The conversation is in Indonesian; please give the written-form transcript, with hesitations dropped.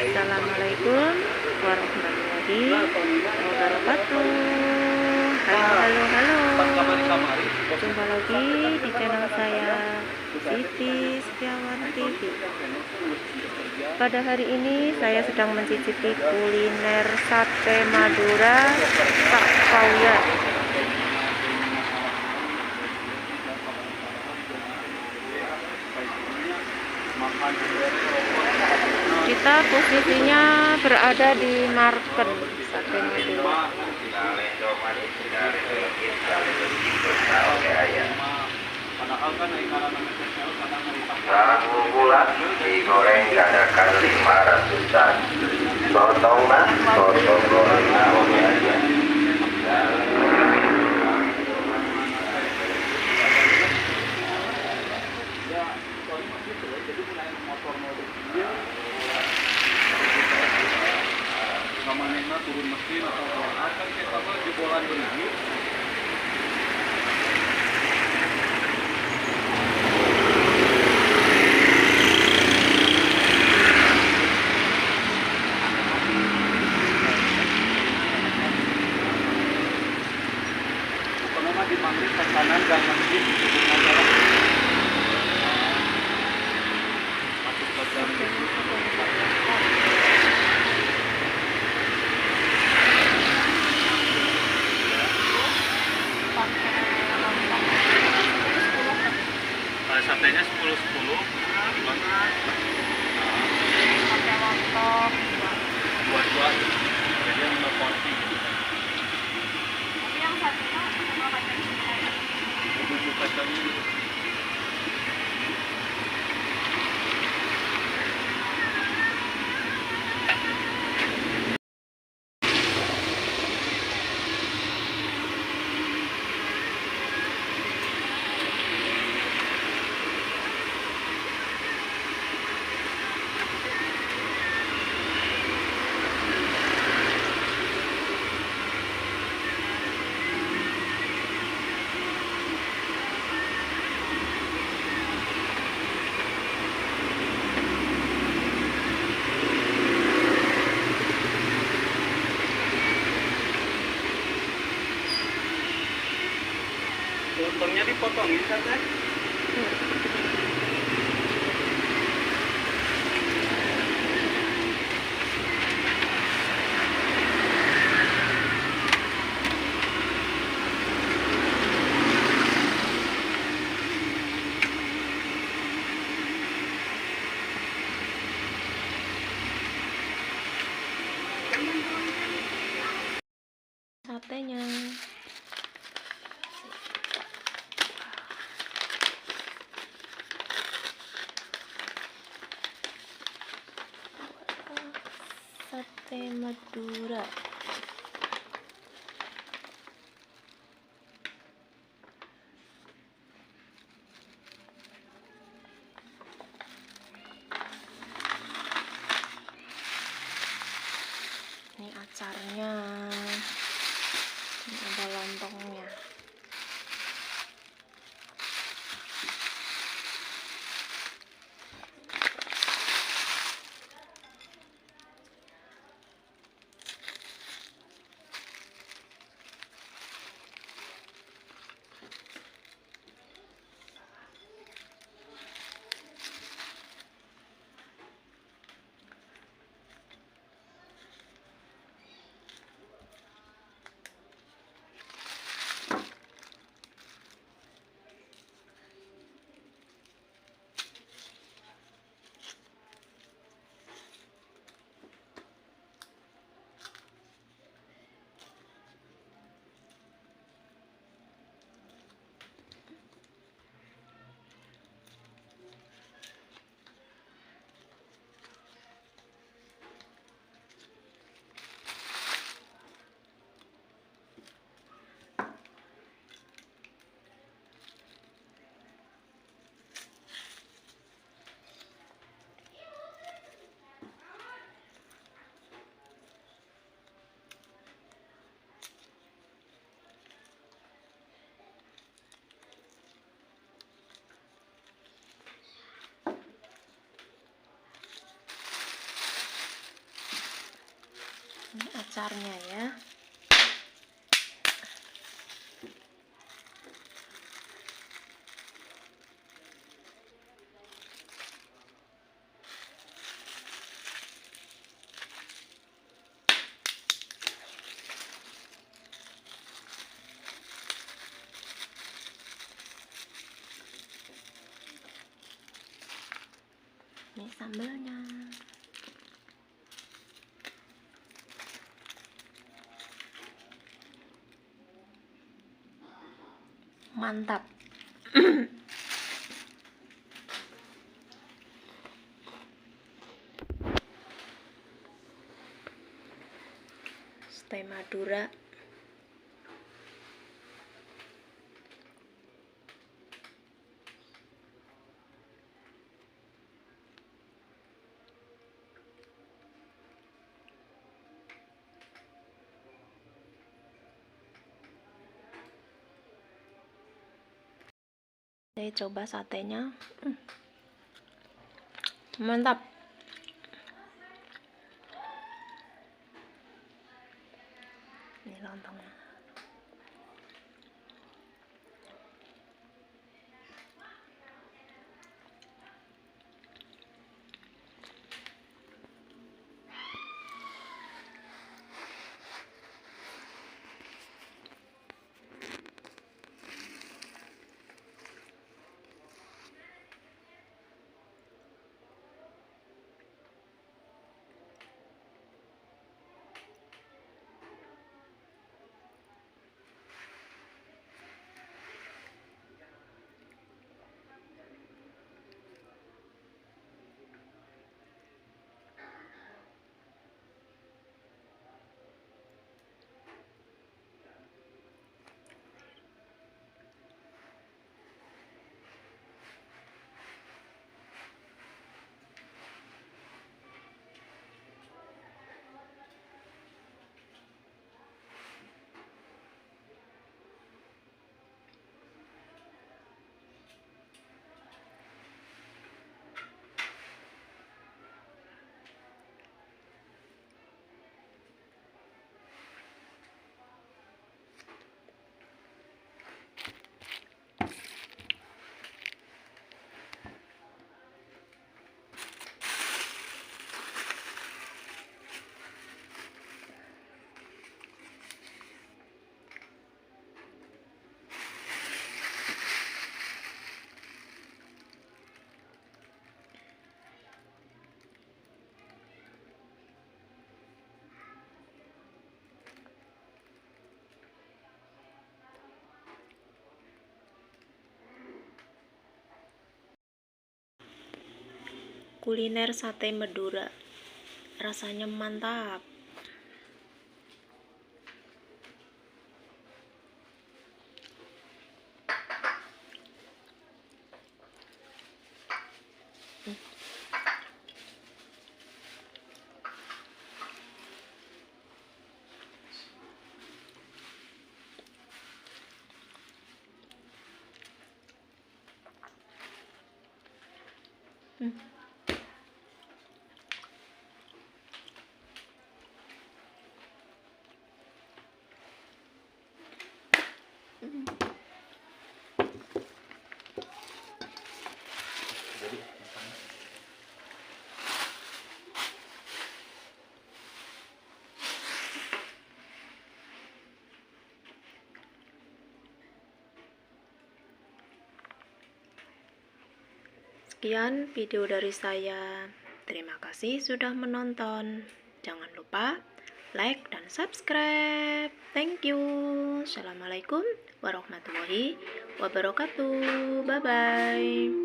Assalamualaikum warahmatullahi wabarakatuh. Halo, halo, halo. Jumpa lagi di channel saya, Siti Setiawan TV. Pada hari ini saya sedang mencicipi kuliner sate Madura Pak Pauya. Kita posisinya berada di market sate Madura. Tahu gula digoreng kadakan 500-an. Sotong mah sotong goreng oke aja. Kamanena turun mesin atau akan kita jebolan begitu. Bukan di Mangrip ke kanan gang masjid masalah. Masuk ke gang satenya 10-10 pakai lontong dua-dua jadi 5 porsi gitu kan. Tapi yang satunya sama kacang bumbu kacangnya gitu. Lontongnya dipotongin kan teh? Satenya. Sate Madura. Ini acarnya. Ini ada lontongnya. Ini acarnya ya. Ini sambelnya. Mantap. Sate Madura. Saya coba satenya. Mantap. Ini lontongnya. Kuliner sate Madura. Rasanya mantap. Sekian video dari saya. Terima kasih sudah menonton. Jangan lupa like dan subscribe. Thank you. Assalamualaikum warahmatullahi wabarakatuh. Bye bye.